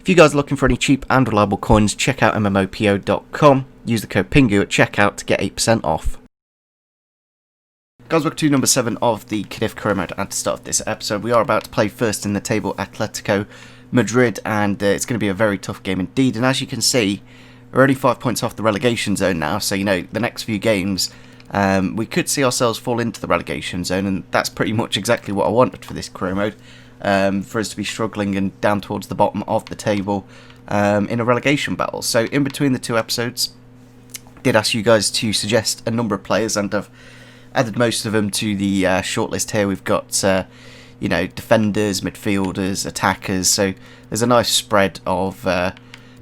If you guys are looking for any cheap and reliable coins, check out MMOPO.com. Use the code PINGU at checkout to get 8% off. Guys, welcome to number 7 of the Cadiz career mode. And to start off this episode, we are about to play first in the table Atletico Madrid, and it's going to be a very tough game indeed. And as you can see, we're already 5 points off the relegation zone now, so you know, the next few games we could see ourselves fall into the relegation zone, and that's pretty much exactly what I wanted for this career mode. For us to be struggling and down towards the bottom of the table in a relegation battle. So in between the two episodes, I did ask you guys to suggest a number of players, and I've added most of them to the shortlist here. We've got you know, defenders, midfielders, attackers, so there's a nice spread of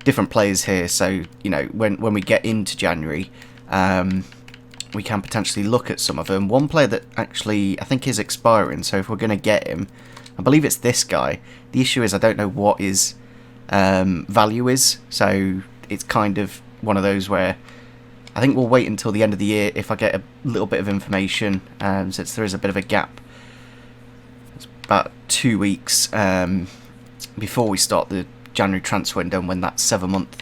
different players here. So you know, when we get into January, we can potentially look at some of them. One player that actually I think is expiring, so if we're going to get him, I believe it's this guy. The issue is I don't know what his value is, so it's kind of one of those where I think we'll wait until the end of the year if I get a little bit of information, since there is a bit of a gap. It's about 2 weeks before we start the January transfer window, when that's 7 months.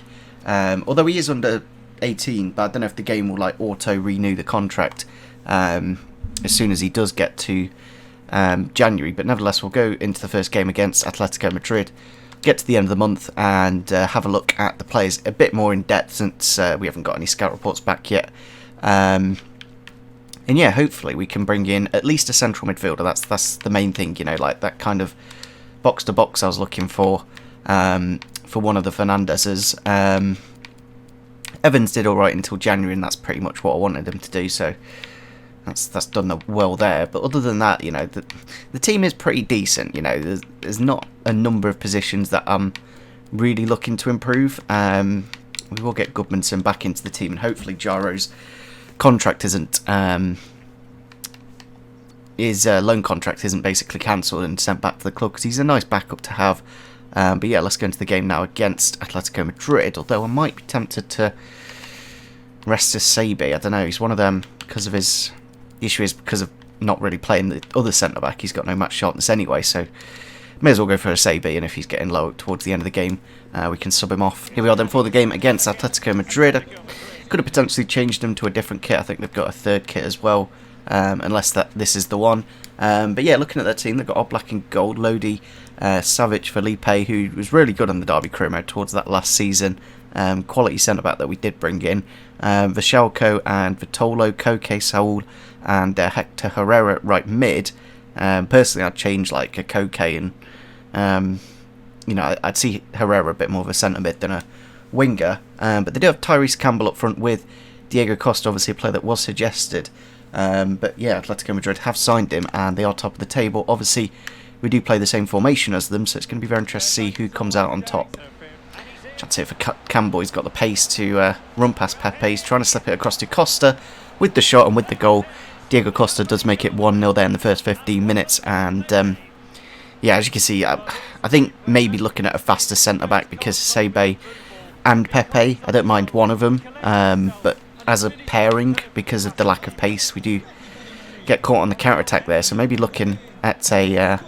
Although he is under 18, but I don't know if the game will like auto renew the contract as soon as he does get to January. But nevertheless, we'll go into the first game against Atletico Madrid, get to the end of the month, and have a look at the players a bit more in depth, since we haven't got any scout reports back yet. And yeah, hopefully we can bring in at least a central midfielder. That's the main thing, you know, like that kind of box to box I was looking for one of the Fernandez's. Evans did alright until January, and that's pretty much what I wanted him to do, so that's done well there. But other than that, you know, the team is pretty decent. You know, there's not a number of positions that I'm really looking to improve. We will get Goodmanson back into the team, and hopefully Jaro's contract his loan contract isn't basically cancelled and sent back to the club, because he's a nice backup to have. But yeah, let's go into the game now against Atletico Madrid, although I might be tempted to rest Sabe. I don't know, he's one of them because of his... The issue is because of not really playing the other centre-back, he's got no match sharpness anyway, so may as well go for a Sabe, and if he's getting low towards the end of the game, we can sub him off. Here we are then for the game against Atletico Madrid. I could have potentially changed them to a different kit. I think they've got a third kit as well, unless this is the one. But yeah, looking at their team, they've got Oblak in gold, Lodi, Savic, Felipe, who was really good on the Derby career mode towards that last season. Quality centre-back that we did bring in. Vishalko and Vitolo, Koke, Saul, and Hector Herrera right mid. Personally, I'd change like a Koke, and you know, I'd see Herrera a bit more of a centre mid than a winger. But they do have Tyrese Campbell up front with Diego Costa, obviously a player that was suggested. But yeah, Atletico Madrid have signed him, and they are top of the table. Obviously, we do play the same formation as them, so it's going to be very interesting to see who comes out on top. Chance here for Campbell. He's got the pace to run past Pepe. He's trying to slip it across to Costa with the shot and with the goal. Diego Costa does make it 1-0 there in the first 15 minutes. And yeah, as you can see, I think maybe looking at a faster centre-back, because Sebe and Pepe, I don't mind one of them. But as a pairing, because of the lack of pace, we do get caught on the counter-attack there. So maybe looking at a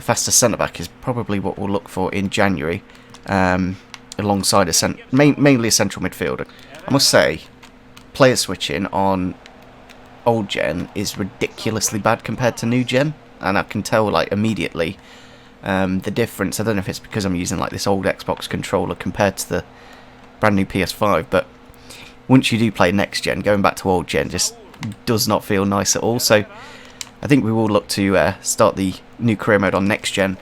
faster centre-back is probably what we'll look for in January. Alongside mainly a central midfielder. I must say, player switching on old gen is ridiculously bad compared to new gen, and I can tell like immediately the difference. I don't know if it's because I'm using like this old Xbox controller compared to the brand new PS5, but once you do play next gen, going back to old gen just does not feel nice at all. So I think we will look to start the new career mode on next gen.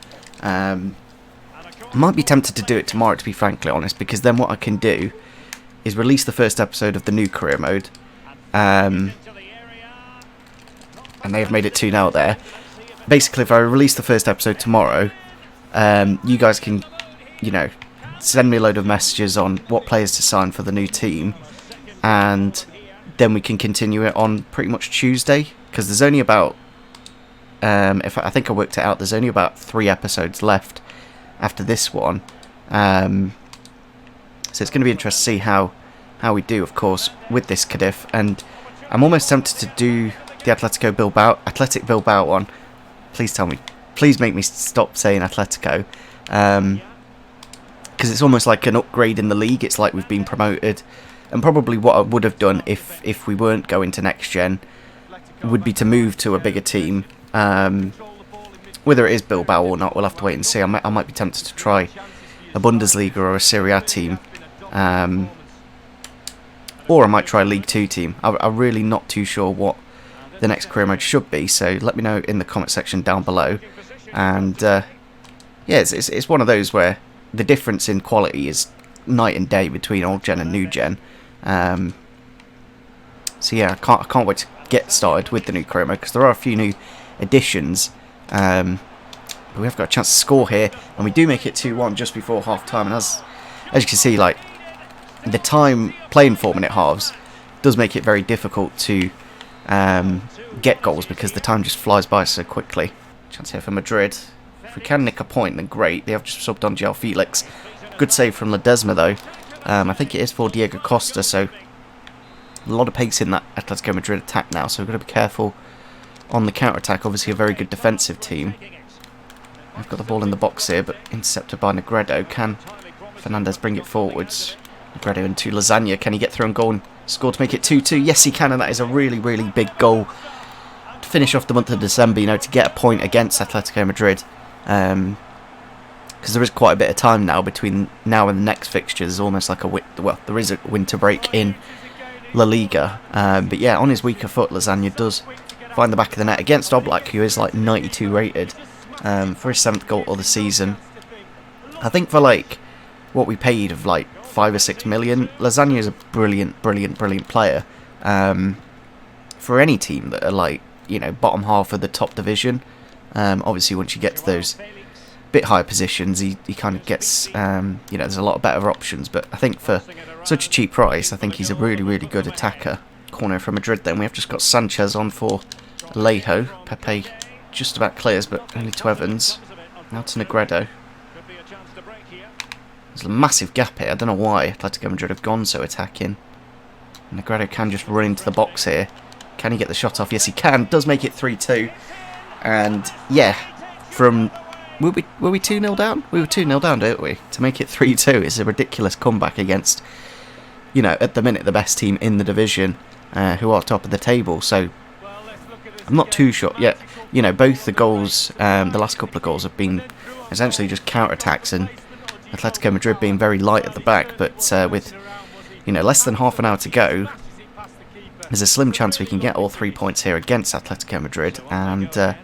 Might be tempted to do it tomorrow, to be frankly honest, because then what I can do is release the first episode of the new career mode, and they have made it 2 now there. Basically, if I release the first episode tomorrow, you guys can, you know, send me a load of messages on what players to sign for the new team, and then we can continue it on pretty much Tuesday, because there's only about, I think I worked it out, there's only about 3 episodes left after this one, so it's going to be interesting to see how we do, of course, with this Cadiz. And I'm almost tempted to do the Athletic Bilbao one. Please make me stop saying Atletico. because it's almost like an upgrade in the league. It's like we've been promoted, and probably what I would have done if we weren't going to next gen would be to move to a bigger team. Whether it is Bilbao or not, we'll have to wait and see. I might be tempted to try a Bundesliga or a Serie A team, or I might try a League 2 team. I'm really not too sure what the next career mode should be, so let me know in the comment section down below. And yeah, it's one of those where the difference in quality is night and day between old gen and new gen. So yeah, I can't wait to get started with the new career mode, because there are a few new additions. But we have got a chance to score here, and we do make it 2-1 just before half time. And as you can see, like, the time playing 4-minute halves does make it very difficult to get goals, because the time just flies by so quickly. Chance here for Madrid. If we can nick a point, then great. They have just subbed on João Felix. Good save from Ledesma though. I think it is for Diego Costa, so a lot of pace in that Atletico Madrid attack now, so we've got to be careful on the counter-attack. Obviously a very good defensive team. I've got the ball in the box here, but intercepted by Negredo. Can Fernandez bring it forwards? Negredo into Lasagna. Can he get through and goal and score to make it 2-2? Yes, he can, and that is a really, really big goal to finish off the month of December, you know, to get a point against Atletico Madrid. Because there is quite a bit of time now between now and the next fixture. There's almost like there is a winter break in La Liga. But yeah, on his weaker foot, Lasagna does find the back of the net against Oblak, who is like 92 rated for his 7th goal of the season. I think for like what we paid of like 5 or 6 million, Lasagna is a brilliant player for any team that are like, you know, bottom half of the top division. Obviously, once you get to those bit higher positions, he kind of gets, you know, there's a lot of better options. But I think for such a cheap price, I think he's a really good attacker. Corner from Madrid then. We have just got Sanchez on for Alejo. Pepe just about clears, but only to Evans. Now to Negredo. There's a massive gap here. I don't know why Atletico Madrid have gone so attacking. Negredo can just run into the box here. Can he get the shot off? Yes, he can. Does make it 3-2. And yeah, from were we 2-0 down? We were 2-0 down, didn't we? To make it 3-2 is a ridiculous comeback against, you know, at the minute the best team in the division, who are top of the table. So I'm not too sure yet. You know, both the goals, the last couple of goals have been essentially just counter-attacks, and Atletico Madrid being very light at the back. But with, you know, less than half an hour to go, there's a slim chance we can get all 3 points here against Atletico Madrid. And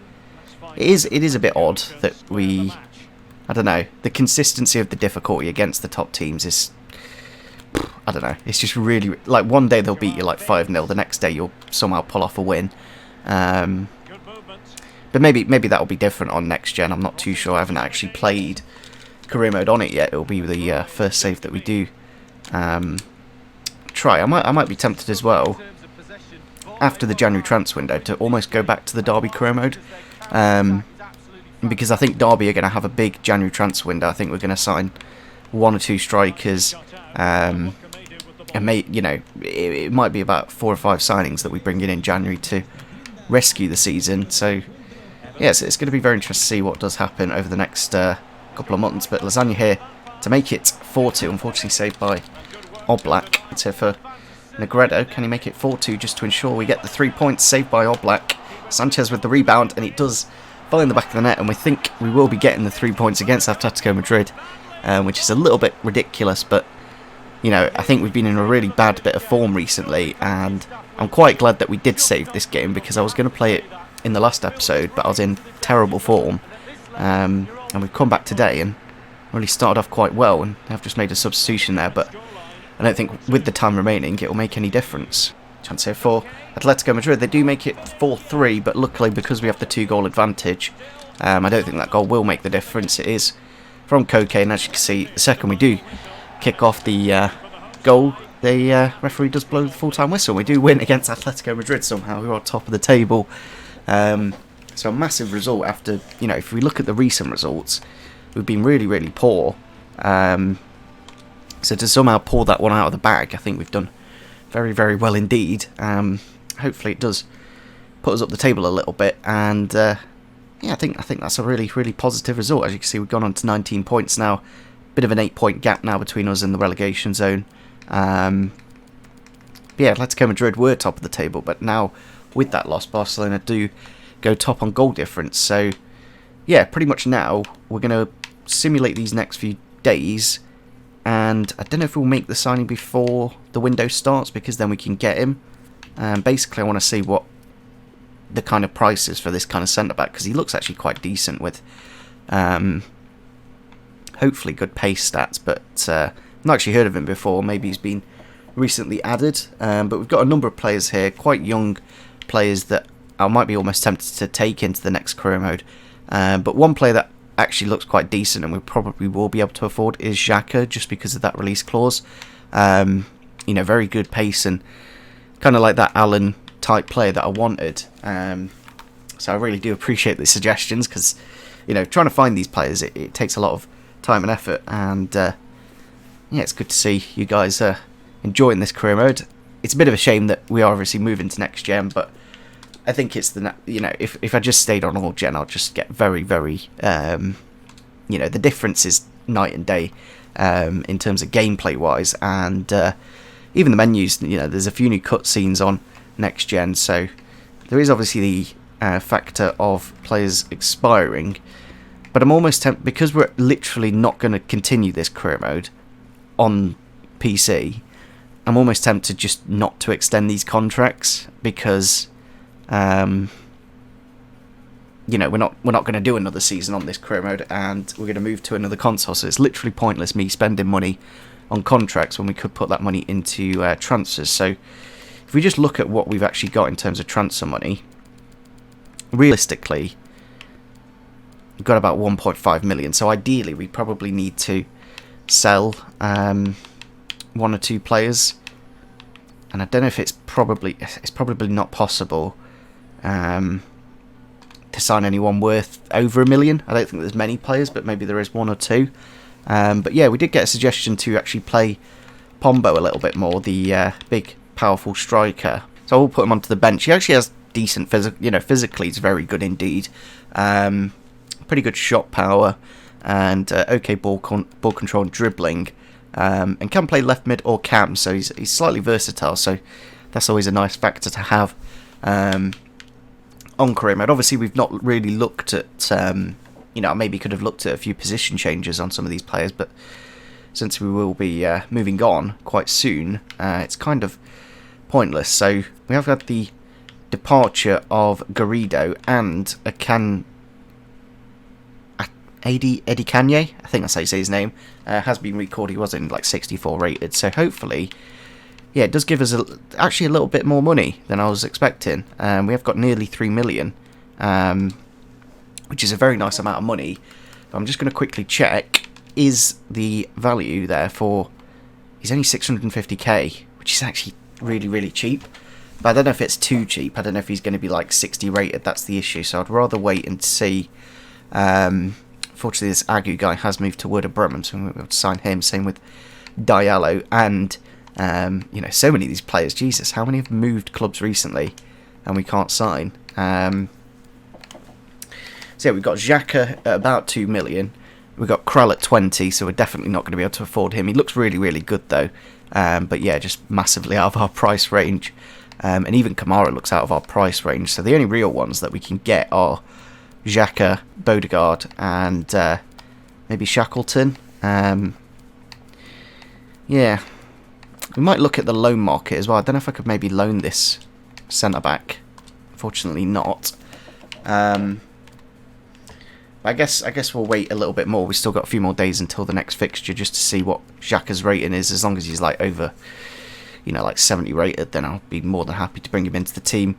it is a bit odd that I don't know, the consistency of the difficulty against the top teams is, I don't know, it's just really, like, one day they'll beat you like 5-0, the next day you'll somehow pull off a win. But maybe that'll be different on next gen. I'm not too sure. I haven't actually played career mode on it yet. It'll be the first save that we do try. I might be tempted as well after the January transfer window to almost go back to the Derby career mode, because I think Derby are going to have a big January transfer window. I think we're going to sign 1 or 2 strikers, and you know, it might be about 4 or 5 signings that we bring in January to rescue the season. So yes, it's going to be very interesting to see what does happen over the next couple of months. But Lasagna here to make it 4-2, unfortunately saved by Oblak. It's here for Negredo. Can he make it 4-2 just to ensure we get the 3 points? Saved by Oblak. Sanchez with the rebound, and it does fall in the back of the net, and we think we will be getting the 3 points against Atletico Madrid, which is a little bit ridiculous. But you know, I think we've been in a really bad bit of form recently, and I'm quite glad that we did save this game, because I was going to play it in the last episode, but I was in terrible form, and we've come back today and really started off quite well, and I've just made a substitution there, but I don't think with the time remaining it will make any difference. Chance here for Atletico Madrid. They do make it 4-3, but luckily because we have the 2-goal advantage, I don't think that goal will make the difference. It is from Koke, and as you can see, the second we do kick off the goal, the referee does blow the full-time whistle. We do win against Atletico Madrid somehow, who are top of the table. So a massive result after, you know, if we look at the recent results, we've been really poor. So to somehow pull that one out of the bag, I think we've done very well indeed. Hopefully it does put us up the table a little bit, and yeah, I think that's a really positive result. As you can see, we've gone on to 19 points now, bit of an 8-point gap now between us and the relegation zone. Yeah, Atletico Madrid were top of the table, but now with that loss, Barcelona do go top on goal difference. So yeah, pretty much now we're going to simulate these next few days, and I don't know if we'll make the signing before the window starts, because then we can get him. Basically, I want to see what the kind of price is for this kind of centre-back, because he looks actually quite decent with hopefully good pace stats, but I've not actually heard of him before. Maybe he's been recently added, but we've got a number of players here, quite young players that I might be almost tempted to take into the next career mode. But one player that actually looks quite decent and we probably will be able to afford is Xhaka, just because of that release clause. You know, very good pace and kind of like that Alan type player that I wanted. So I really do appreciate the suggestions, because you know, trying to find these players, it takes a lot of time and effort, and yeah, it's good to see you guys enjoying this career mode. It's a bit of a shame that we are obviously moving to next gen, but I think it's the, you know, if I just stayed on all gen, I'll just get very, very, you know, the difference is night and day in terms of gameplay wise, and even the menus. You know, there's a few new cutscenes on next gen, so there is obviously the factor of players expiring. But I'm almost tempted, because we're literally not going to continue this career mode on PC. I'm almost tempted just not to extend these contracts, because you know, we're not going to do another season on this career mode, and we're going to move to another console. So it's literally pointless me spending money on contracts when we could put that money into transfers. So if we just look at what we've actually got in terms of transfer money, realistically, we've got about 1.5 million. So ideally, we probably need to sell one or two players, and I don't know if it's probably not possible to sign anyone worth over $1 million. I don't think there's many players, but maybe there is one or two. But yeah, we did get a suggestion to actually play Pombo a little bit more, the big, powerful striker. So we'll put him onto the bench. He actually has decent physically he's very good indeed. Pretty good shot power, and okay ball control and dribbling, and can play left mid or cam. So he's slightly versatile. So that's always a nice factor to have on career mode. Obviously, we've not really looked at, you know, maybe could have looked at a few position changes on some of these players, but since we will be moving on quite soon, it's kind of pointless. So we have had the departure of Garrido and Eddie Kanye, I think that's how you say his name, has been recalled. He was in like 64 rated, so hopefully, yeah, it does give us actually a little bit more money than I was expecting. We have got nearly 3 million, which is a very nice amount of money. But I'm just going to quickly check, is the value there for, he's only 650k, which is actually really, really cheap. But I don't know if it's too cheap. I don't know if he's going to be like 60 rated, that's the issue. So I'd rather wait and see. Fortunately, this Agu guy has moved to Werder Bremen, so we'll be able to sign him. Same with Diallo, and you know, so many of these players. Jesus, how many have moved clubs recently and we can't sign? So yeah, we've got Xhaka at about 2 million. We've got Krul at 20, so we're definitely not going to be able to afford him. He looks really, really good though, but yeah, just massively out of our price range. And even Kamara looks out of our price range. So the only real ones that we can get are Xhaka, Bodegaard, and maybe Shackleton. Yeah, we might look at the loan market as well. I don't know if I could maybe loan this centre-back. Fortunately not. I guess we'll wait a little bit more. We've still got a few more days until the next fixture just to see what Xhaka's rating is. As long as he's like over, you know, like 70 rated, then I'll be more than happy to bring him into the team,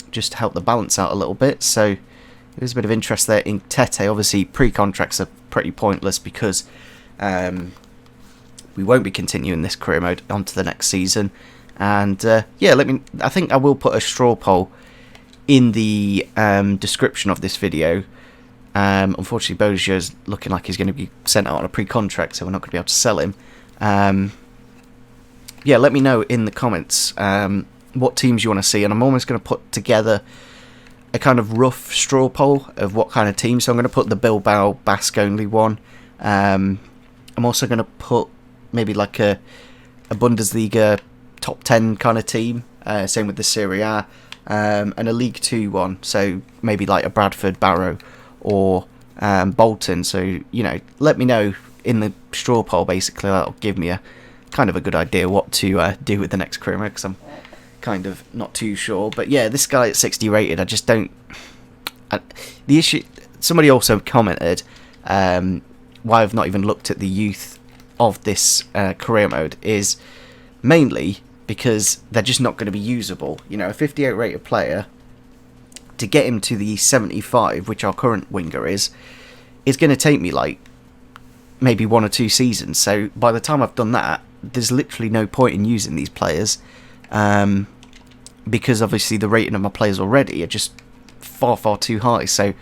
just to help the balance out a little bit. So there's a bit of interest there in Tete. Obviously, pre-contracts are pretty pointless because we won't be continuing this career mode onto the next season. And yeah, I think I will put a straw poll in the description of this video. Unfortunately, Bozier is looking like he's going to be sent out on a pre-contract, so we're not going to be able to sell him. Yeah, let me know in the comments what teams you want to see, and I'm almost going to put together a kind of rough straw poll of what kind of team. So I'm going to put the Bilbao Basque only one, I'm also going to put maybe like a Bundesliga top 10 kind of team. Same with the Serie A. And a League 2 one. So maybe like a Bradford, Barrow, or Bolton. So, let me know in the straw poll, basically. That'll give me a kind of a good idea what to do with the next career mode, because I'm kind of not too sure. But yeah, this guy at 60 rated, I just don't... the issue... Somebody also commented why I've not even looked at the youth of this career mode is mainly because they're just not going to be usable. A 58 rated player, to get him to the 75, which our current winger is going to take me like maybe 1 or 2 seasons. So by the time I've done that, there's literally no point in using these players, because obviously the rating of my players already are just far, far too high. So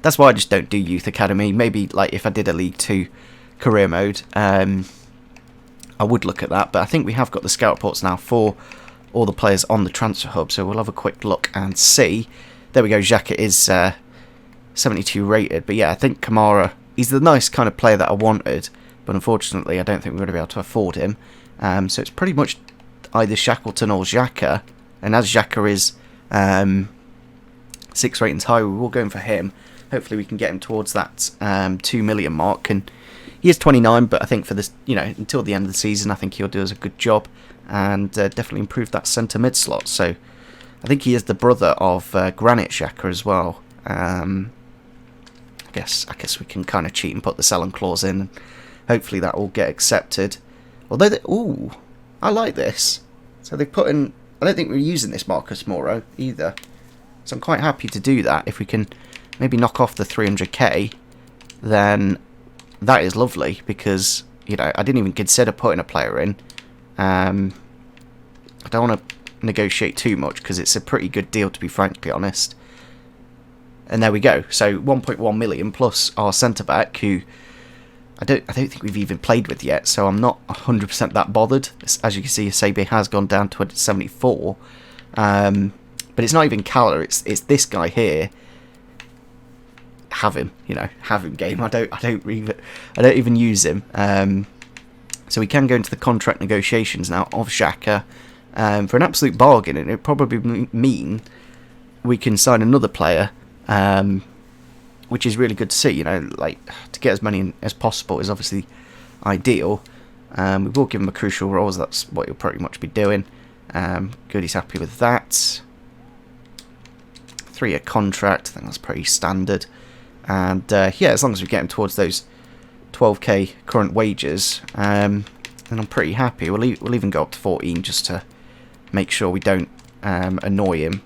that's why I just don't do Youth Academy. Maybe like if I did a League 2 career mode, I would look at that. But I think we have got the scout reports now for all the players on the transfer hub, so we'll have a quick look and see. There we go, Xhaka is 72 rated. But yeah, I think Kamara, he's the nice kind of player that I wanted, but unfortunately I don't think we're going to be able to afford him. So it's pretty much either Shackleton or Xhaka, and as Xhaka is 6 ratings high, we're all going for him. Hopefully we can get him towards that 2 million mark. And he is 29, but I think for this, until the end of the season, I think he'll do us a good job and definitely improve that centre mid slot. So I think he is the brother of Granit Xhaka as well. I guess we can kind of cheat and put the selling clause in, and hopefully that will get accepted. Although, I like this. So they put in. I don't think we're using this Marcus Moura either. So I'm quite happy to do that. If we can maybe knock off the 300k, then that is lovely, because I didn't even consider putting a player in. I don't want to negotiate too much because it's a pretty good deal, to be frankly honest. And there we go. So 1.1 million plus our centre back, who I don't think we've even played with yet. So I'm not 100% that bothered. As you can see, Sebe has gone down to 74. But it's not even Cala. It's this guy here. Have him, have him game. I don't even use him. So we can go into the contract negotiations now of Xhaka for an absolute bargain, and it probably mean we can sign another player, which is really good to see. Like to get as many as possible is obviously ideal. We will give him a crucial role, as that's what he'll pretty much be doing. Good, he's happy with that. 3-year contract, I think that's pretty standard. And yeah, as long as we get him towards those 12k current wages, then I'm pretty happy. We'll even go up to 14 just to make sure we don't annoy him.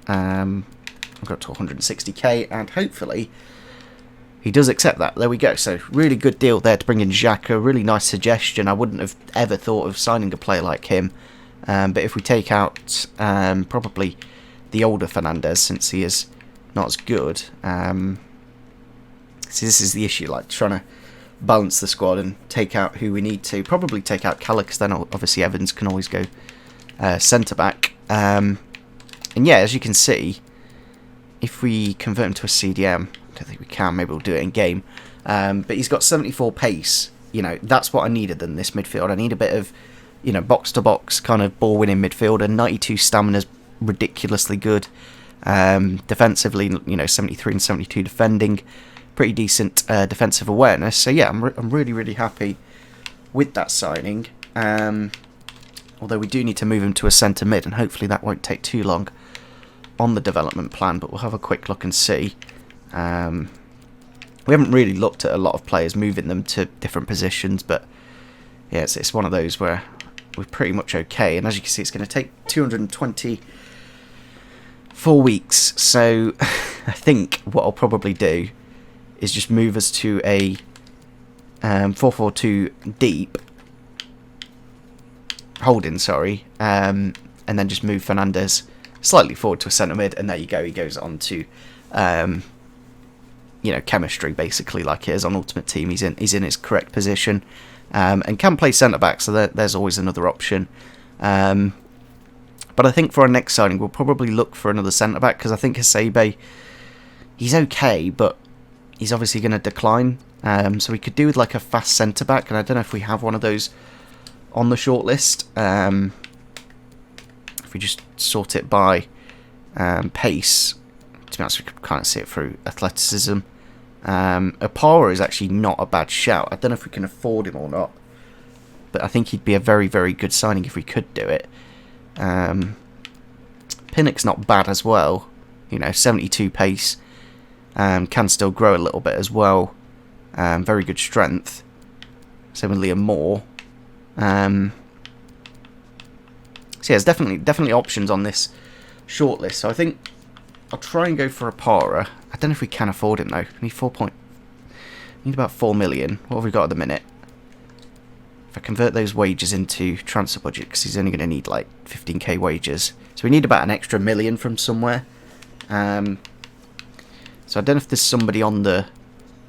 I've got to 160k, and hopefully he does accept that. There we go. So really good deal there to bring in Xhaka. Really nice suggestion. I wouldn't have ever thought of signing a player like him. But if we take out probably the older Fernandez, since he is not as good. See, this is the issue, like trying to balance the squad and take out who we need to. Probably take out Cala, because then obviously Evans can always go centre back. And yeah, as you can see, if we convert him to a CDM, I don't think we can. Maybe we'll do it in game. But he's got 74 pace. That's what I needed in this midfield. I need a bit of, box to box kind of ball winning midfielder. 92 stamina's ridiculously good. Defensively, 73 and 72 defending, pretty decent defensive awareness. So yeah, I'm really, really happy with that signing. Although we do need to move him to a centre mid, and hopefully that won't take too long on the development plan. But we'll have a quick look and see. We haven't really looked at a lot of players, moving them to different positions, but yeah, it's one of those where we're pretty much okay. And as you can see, it's going to take 224 weeks. So I think what I'll probably do is just move us to a 4-4-2 deep holding, and then just move Fernandez slightly forward to a centre mid, and there you go. He goes on to chemistry, basically, like it is on Ultimate Team. He's in his correct position, and can play centre back, so there's always another option. But I think for our next signing, we'll probably look for another centre back, because I think Hasebe, he's okay, but he's obviously going to decline. So we could do with like a fast centre-back, and I don't know if we have one of those on the shortlist. If we just sort it by pace, to be honest, we could kind of see it through athleticism. Apara is actually not a bad shout. I don't know if we can afford him or not, but I think he'd be a very, very good signing if we could do it. Pinnock's not bad as well. 72 pace. Can still grow a little bit as well. Very good strength. Same with Liam Moore. So yeah, there's definitely options on this shortlist. So I think I'll try and go for Apara. I don't know if we can afford him though. We need about 4 million. What have we got at the minute? If I convert those wages into transfer budget, because he's only going to need like 15k wages. So we need about an extra million from somewhere. So I don't know if there's somebody on the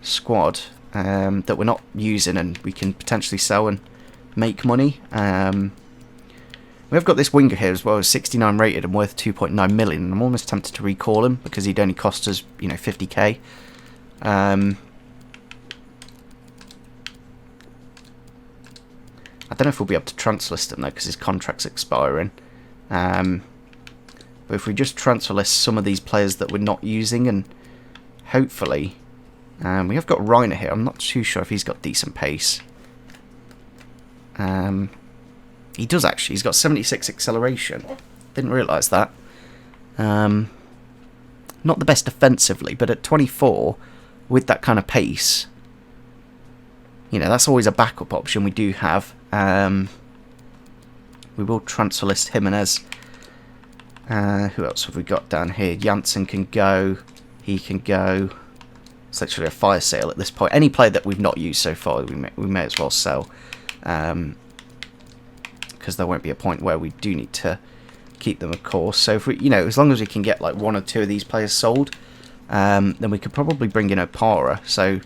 squad that we're not using and we can potentially sell and make money. We've got this winger here as well, 69 rated and worth 2.9 million. I'm almost tempted to recall him because he'd only cost us, 50k. I don't know if we'll be able to transfer list him though because his contract's expiring. But if we just transfer list some of these players that we're not using, and hopefully we have got Reiner here. I'm not too sure if he's got decent pace. He does actually. He's got 76 acceleration. Didn't realise that. Not the best defensively, but at 24, with that kind of pace, that's always a backup option we do have. We will transfer list Jimenez. Who else have we got down here? Janssen can go. He can go. It's literally a fire sale at this point. Any player that we've not used so far, we may as well sell. Because there won't be a point where we do need to keep them, of course. So if we, as long as we can get like one or two of these players sold, then we could probably bring in Apara. So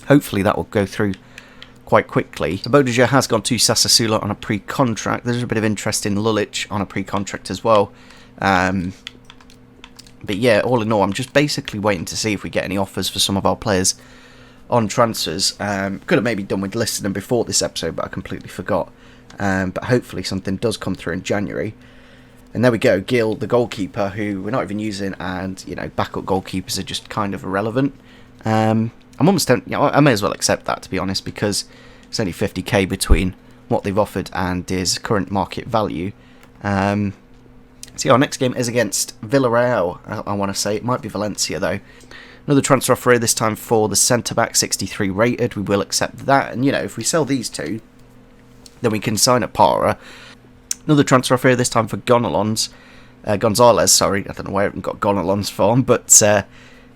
hopefully that will go through quite quickly. So Bodø has gone to Sassuolo on a pre-contract. There's a bit of interest in Lulic on a pre-contract as well. But yeah, all in all, I'm just basically waiting to see if we get any offers for some of our players on transfers. Could have maybe done with listing them before this episode, but I completely forgot. But hopefully something does come through in January. And there we go, Gil, the goalkeeper, who we're not even using, and backup goalkeepers are just kind of irrelevant. I'm almost I may as well accept that, to be honest, because it's only 50k between what they've offered and his current market value. So yeah, our next game is against Villarreal. I want to say it might be Valencia though. Another transfer offer this time for the centre back, 63 rated. We will accept that, and if we sell these two, then we can sign Apara. Another transfer offer this time for Gonzalez. I don't know where I got Gonzalez from, but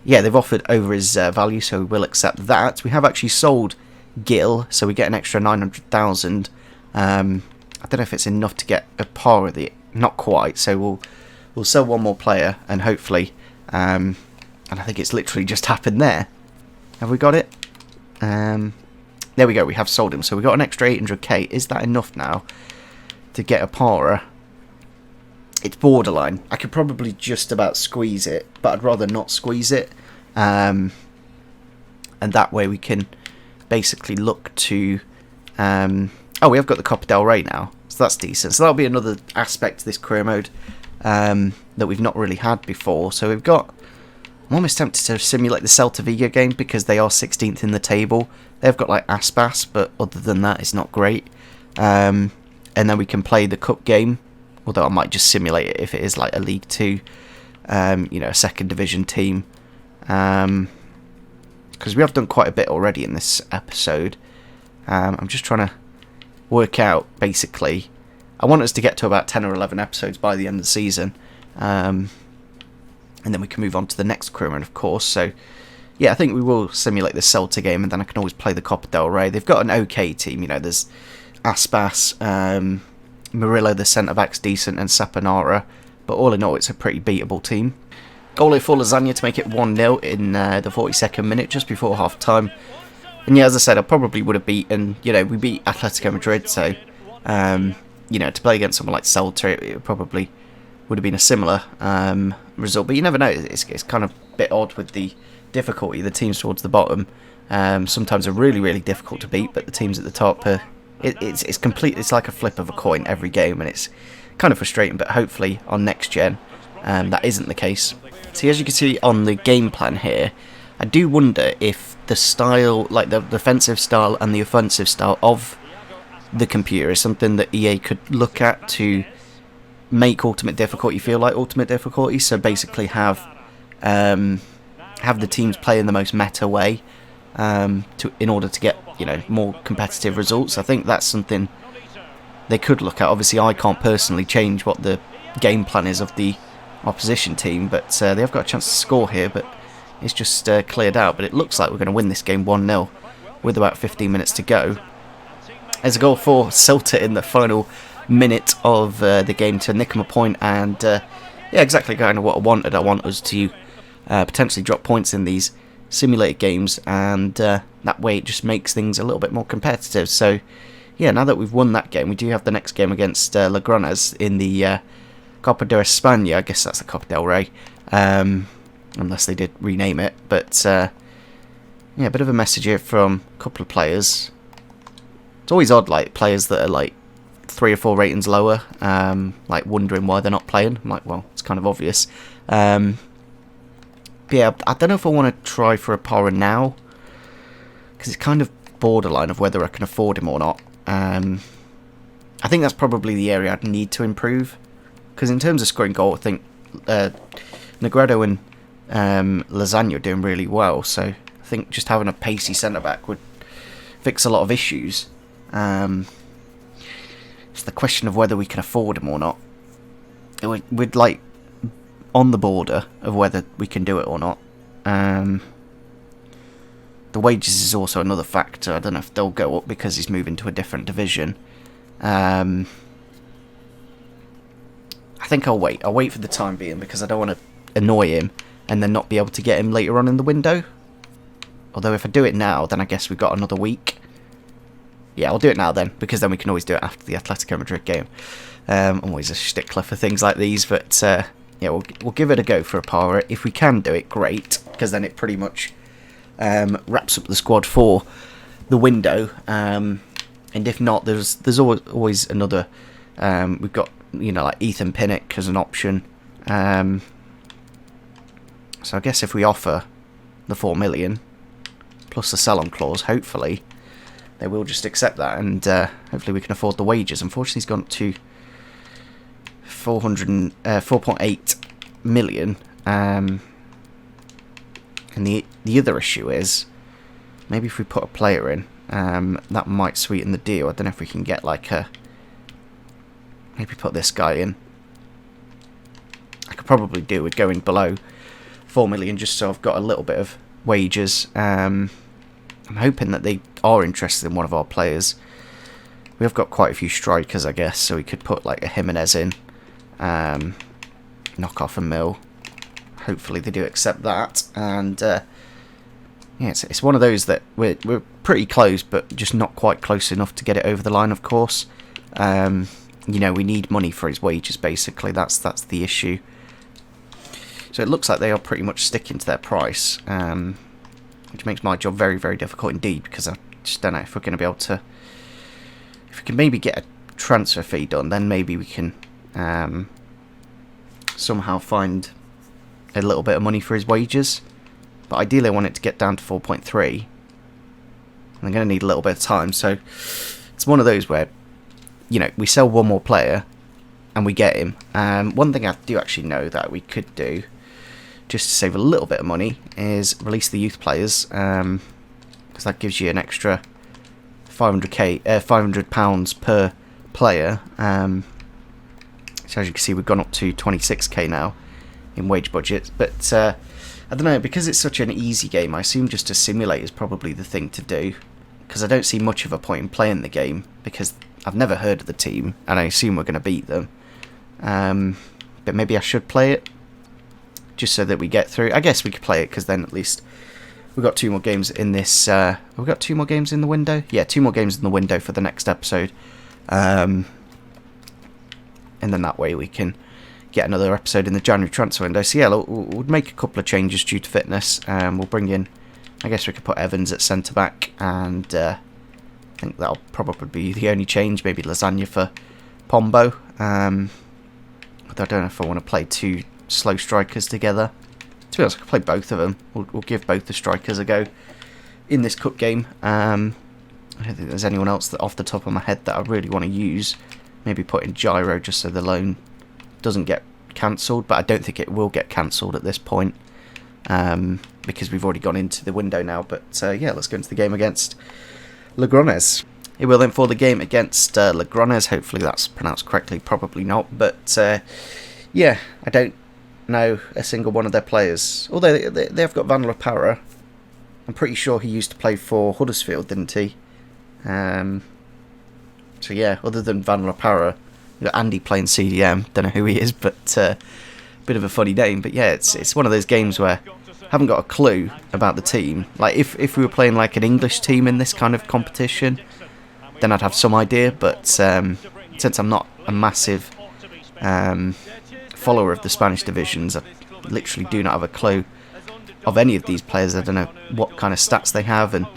yeah, they've offered over his value, so we will accept that. We have actually sold Gil, so we get an extra 900,000. I don't know if it's enough to get Apara. Not quite. So we'll sell one more player, and hopefully, and I think it's literally just happened there. Have we got it? There we go, we have sold him. So we got an extra 800k. Is that enough now to get Apara? It's borderline. I could probably just about squeeze it, but I'd rather not squeeze it. And that way we can basically look to... oh, we have got the Copa del Rey now, so that's decent. So that'll be another aspect to this career mode that we've not really had before. So we've got... I'm almost tempted to simulate the Celta Vigo game because they are 16th in the table. They've got like Aspas, but other than that, it's not great. And then we can play the cup game, although I might just simulate it if it is like a League 2, a second division team. Because we have done quite a bit already in this episode. I'm just trying to work out, basically. I want us to get to about 10 or 11 episodes by the end of the season. And then we can move on to the next crewman, of course. So, yeah, I think we will simulate the Celta game, and then I can always play the Copa del Rey. They've got an okay team. There's Aspas, Murillo, the centre-back's decent, and Saponara. But all in all, it's a pretty beatable team. Goal for Lasagna to make it 1-0 in the 42nd minute, just before half-time. And yeah, as I said, I probably would have beaten, we beat Atletico Madrid, so, to play against someone like Celta, it probably would have been a similar result. But you never know, it's kind of a bit odd with the difficulty, the teams towards the bottom sometimes are really, really difficult to beat, but the teams at the top are it's complete. It's like a flip of a coin every game, and it's kind of frustrating. But hopefully on next gen, that isn't the case. See, as you can see on the game plan here, I do wonder if the style, like the defensive style and the offensive style of the computer, is something that EA could look at to make Ultimate Difficulty feel like Ultimate Difficulty. So basically have the teams play in the most meta way in order to get more competitive results. I think that's something they could look at. Obviously, I can't personally change what the game plan is of the opposition team, but they have got a chance to score here, but it's just cleared out. But it looks like we're going to win this game 1-0 with about 15 minutes to go. There's a goal for Celta in the final minute of the game to nick them a point, and yeah, exactly kind of what I wanted. I want us to potentially drop points in these simulated games, and that way it just makes things a little bit more competitive. So yeah, now that we've won that game, we do have the next game against Logroñés in the Copa de España. I guess that's the Copa del Rey, unless they did rename it. But yeah, a bit of a message here from a couple of players. It's always odd, like players that are like 3 or 4 ratings lower, like wondering why they're not playing. I'm like, well, it's kind of obvious. But yeah, I don't know if I want to try for a Para now, because it's kind of borderline of whether I can afford him or not. I think that's probably the area I'd need to improve, because in terms of scoring goal, I think Negredo and Lasagna are doing really well. So I think just having a pacey centre back would fix a lot of issues. It's the question of whether we can afford him or not. We'd like on the border of whether we can do it or not. The wages is also another factor. I don't know if they'll go up because he's moving to a different division. I think I'll wait. I'll wait for the time being, because I don't want to annoy him and then not be able to get him later on in the window. Although if I do it now, then I guess we've got another week. Yeah, I'll do it now then, because then we can always do it after the Atletico Madrid game. I'm always a stickler for things like these, but yeah, we'll give it a go for a Para. If we can do it, great, because then it pretty much wraps up the squad for the window. And if not, there's always another. We've got like Ethan Pinnock as an option. So I guess if we offer the 4 million plus the sell-on clause, hopefully they will just accept that, and hopefully we can afford the wages. Unfortunately, he's gone to 4.8 million. And the other issue is, maybe if we put a player in, that might sweeten the deal. I don't know if we can get like maybe put this guy in. I could probably do with going below 4 million, just so I've got a little bit of wages. I'm hoping that they are interested in one of our players. We have got quite a few strikers, I guess, so we could put like a Jimenez in, knock off a Mill. Hopefully they do accept that, and yeah, it's one of those that we're pretty close, but just not quite close enough to get it over the line. Of course, we need money for his wages. Basically, that's the issue. So it looks like they are pretty much sticking to their price, which makes my job very, very difficult indeed, because I just don't know if we're going to be able to. If we can maybe get a transfer fee done, then maybe we can somehow find a little bit of money for his wages. But ideally I want it to get down to 4.3. And I'm going to need a little bit of time. So it's one of those where, we sell one more player and we get him. One thing I do actually know that we could do, just to save a little bit of money, is release the youth players. Because that gives you an extra £500 per player. So as you can see, we've gone up to 26k now in wage budget. But I don't know, because it's such an easy game, I assume just to simulate is probably the thing to do, because I don't see much of a point in playing the game, because I've never heard of the team and I assume we're going to beat them. But maybe I should play it just so that we get through. I guess we could play it, because then at least we've got 2 more games in this. We've got 2 more games in the window. Yeah, 2 more games in the window for the next episode. And then that way we can get another episode in the January transfer window. So yeah, we'll make a couple of changes due to fitness. We'll bring in, I guess we could put Evans at centre back, and I think that'll probably be the only change. Maybe Lasagna for Pombo. Although I don't know if I want to play two slow strikers together. To be honest, I could play both of them. We'll give both the strikers a go in this cup game. I don't think there's anyone else that off the top of my head that I really want to use. Maybe put in Gyro just so the loan doesn't get cancelled, but I don't think it will get cancelled at this point because we've already gone into the window now. But yeah, let's go into the game against Logroñés. It will then for the game against Logroñés. Hopefully that's pronounced correctly, probably not. But yeah, I don't know a single one of their players. Although they've got Van La Parra. I'm pretty sure he used to play for Huddersfield, didn't he? So yeah, other than Van La Parra, you got Andy playing CDM. Don't know who he is, but bit of a funny name. But yeah, it's one of those games where I haven't got a clue about the team. Like if we were playing like an English team in this kind of competition, then I'd have some idea. But since I'm not a massive follower of the Spanish divisions, I literally do not have a clue of any of these players. I don't know what kind of stats they have, and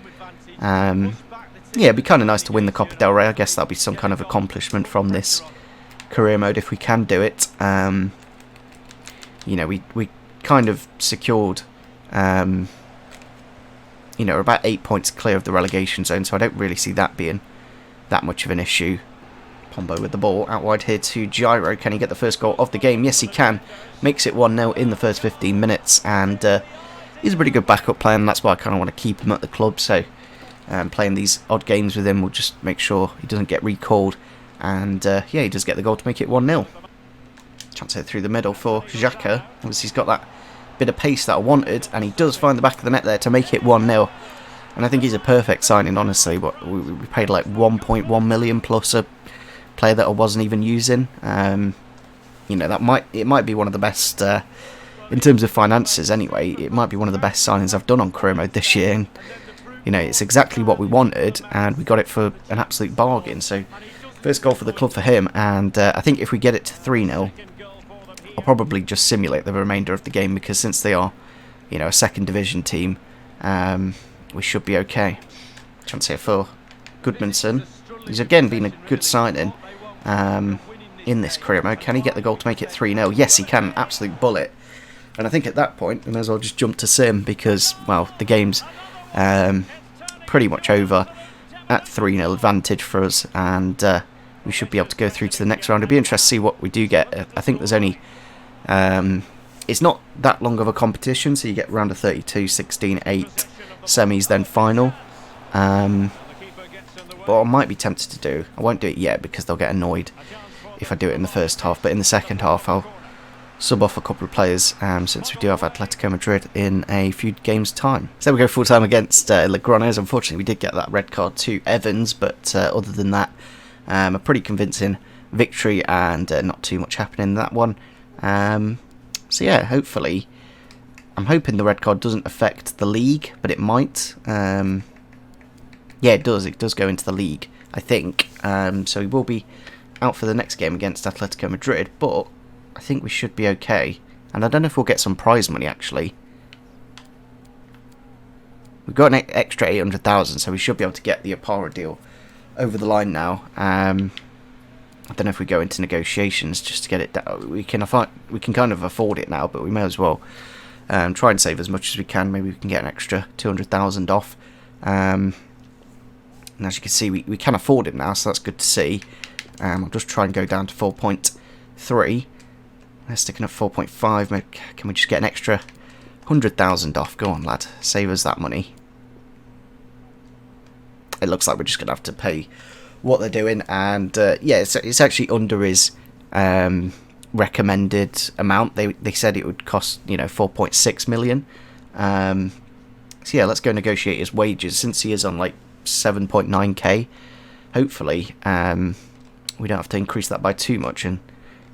yeah, it'd be kind of nice to win the Copa del Rey. I guess that'll be some kind of accomplishment from this career mode if we can do it. You know, we kind of secured, you know, about 8 points clear of the relegation zone, so I don't really see that being that much of an issue. Pombo with the ball out wide here to Gyro. Can he get the first goal of the game? Yes, he can. Makes it 1-0 in the first 15 minutes, and he's a pretty good backup player, and that's why I kind of want to keep him at the club. So playing these odd games with him will just make sure he doesn't get recalled, and yeah, he does get the goal to make it 1-0. Chance hit through the middle for Xhaka. Obviously, he's got that bit of pace that I wanted, and he does find the back of the net there to make it 1-0. And I think he's a perfect signing, honestly. But we paid like 1.1 million plus a player that I wasn't even using. You know, it might be one of the best in terms of finances. Anyway, it might be one of the best signings I've done on career mode this year. And you know, it's exactly what we wanted, and we got it for an absolute bargain. So, first goal for the club for him, and I think if we get it to 3-0, I'll probably just simulate the remainder of the game, because since they are, you know, a second division team, we should be okay. Chance here for Goodmanson. He's again been a good signing in this career mode. Can he get the goal to make it 3-0? Yes, he can. Absolute bullet. And I think at that point, we may as well just jump to sim, because, well, the game's pretty much over at 3-0 advantage for us, and we should be able to go through to the next round. It'll be interesting to see what we do get. I think there's only it's not that long of a competition, so you get round of 32, 16, 8 semis, then final. But I might be tempted to do, I won't do it yet because they'll get annoyed if I do it in the first half, but in the second half I'll sub off a couple of players, since we do have Atletico Madrid in a few games time. So we go full time against Logroñés. Unfortunately we did get that red card to Evans, but other than that, a pretty convincing victory, and not too much happening in that one. So yeah, hopefully, I'm hoping the red card doesn't affect the league, but it might. Yeah, it does go into the league, I think. So we will be out for the next game against Atletico Madrid, but I think we should be okay. And I don't know if we'll get some prize money, actually. We've got an extra 800,000, so we should be able to get the Apara deal over the line now. I don't know if we go into negotiations just to get it down. We can kind of afford it now, but we may as well try and save as much as we can. Maybe we can get an extra 200,000 off. And as you can see, we can afford it now, so that's good to see. I'll just try and go down to 4.3. They're sticking at 4.5. Can we just get an extra 100,000 off? Go on, lad. Save us that money. It looks like we're just going to have to pay what they're doing. And yeah, it's actually under his recommended amount. They said it would cost, you know, 4.6 million. So yeah, let's go negotiate his wages. Since he is on like 7.9k, hopefully we don't have to increase that by too much, and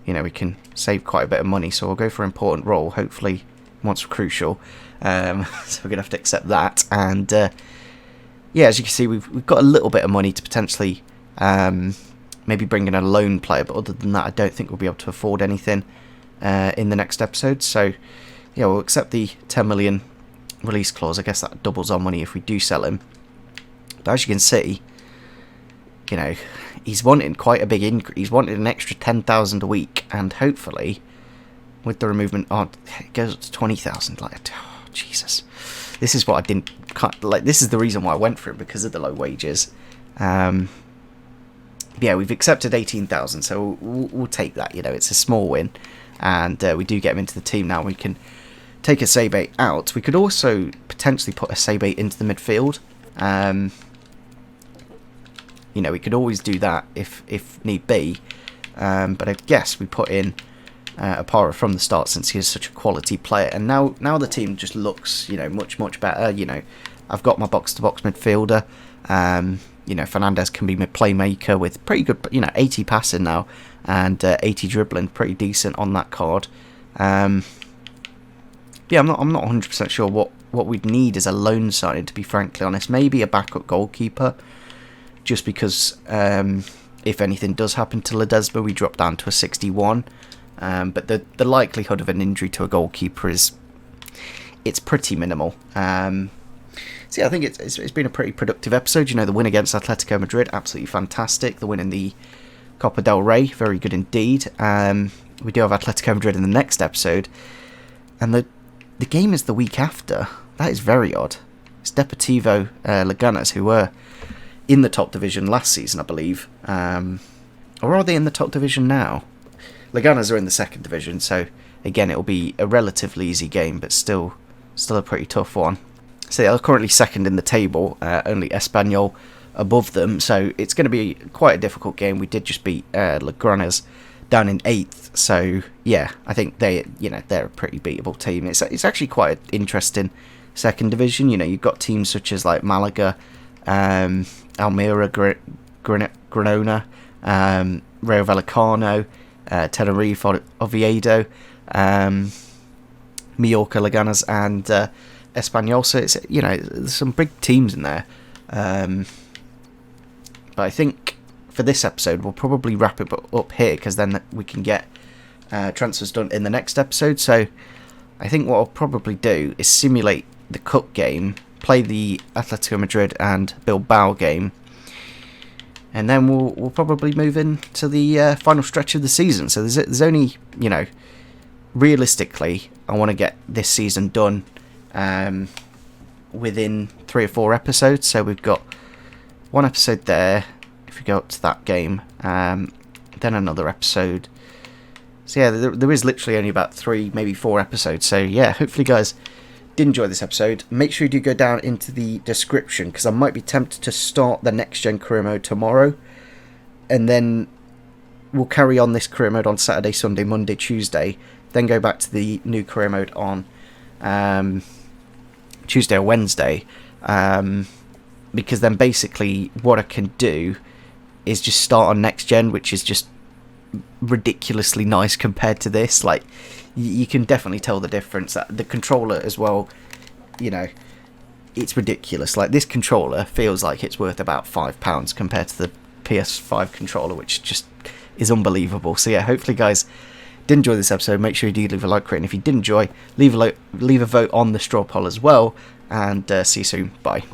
you know, we can save quite a bit of money. So we'll go for important role, hopefully once crucial. So we're gonna have to accept that. And yeah, as you can see, we've got a little bit of money to potentially maybe bring in a loan player, but other than that, I don't think we'll be able to afford anything. in the next episode. So yeah, we'll accept the 10 million release clause. I guess that doubles our money if we do sell him. But as you can see, you know, he's wanting quite a big increase. He's wanted an extra 10,000 a week, and hopefully, with the removal, it goes up to 20,000. Like, oh, Jesus, this is what I didn't like. This is the reason why I went for it, because of the low wages. Yeah, we've accepted 18,000, so we'll take that. You know, it's a small win, and we do get him into the team now. We can take a Sabate out. We could also potentially put a Sabate into the midfield. You know, we could always do that if need be, but I guess we put in Apara from the start, since he is such a quality player. And now the team just looks, you know, much better. You know, I've got my box-to-box midfielder. You know, Fernandez can be my playmaker with pretty good, you know, 80 passing now and 80 dribbling, pretty decent on that card. Yeah, I'm not 100% sure what we'd need as a loan signing, to be frankly honest. Maybe a backup goalkeeper, just because if anything does happen to Ledesma, we drop down to a 61. But the likelihood of an injury to a goalkeeper it's pretty minimal. So yeah, I think it's been a pretty productive episode. You know, the win against Atletico Madrid, absolutely fantastic. The win in the Copa del Rey, very good indeed. We do have Atletico Madrid in the next episode, and the game is the week after. That is very odd. It's Deportivo Leganes, who were in the top division last season, I believe. Or are they in the top division now? Leganes are in the second division, so again, it'll be a relatively easy game, but still a pretty tough one. So they're currently second in the table, only Espanyol above them, so it's going to be quite a difficult game. We did just beat Leganes down in 8th, so yeah, I think they're a pretty beatable team. It's actually quite an interesting second division. You know, you've got teams such as like Malaga, Almeria, Granona, Rayo Vallecano, Tenerife, Oviedo, Mallorca, Leganes, and Espanyol. So it's, you know, there's some big teams in there. But I think for this episode we'll probably wrap it up here, because then we can get transfers done in the next episode. So I think what I'll probably do is simulate the cup game, play the Atletico Madrid and Bilbao game, and then we'll probably move into the final stretch of the season. So there's only, you know, realistically, I want to get this season done within 3 or 4 episodes. So we've got one episode there, if we go up to that game, then another episode. So yeah, there is literally only about 3, maybe 4 episodes. So yeah, hopefully guys did enjoy this episode. Make sure you do go down into the description, because I might be tempted to start the next gen career mode tomorrow, and then we'll carry on this career mode on Saturday, Sunday, Monday, Tuesday, then go back to the new career mode on Tuesday or Wednesday, because then basically what I can do is just start on next gen, which is just ridiculously nice compared to this. Like, you can definitely tell the difference. The controller as well, you know, it's ridiculous. Like, this controller feels like it's worth about £5 compared to the PS5 controller, which just is unbelievable. So yeah, hopefully guys did enjoy this episode. Make sure you do leave a like, and if you did enjoy, leave a vote on the straw poll as well, and see you soon. Bye.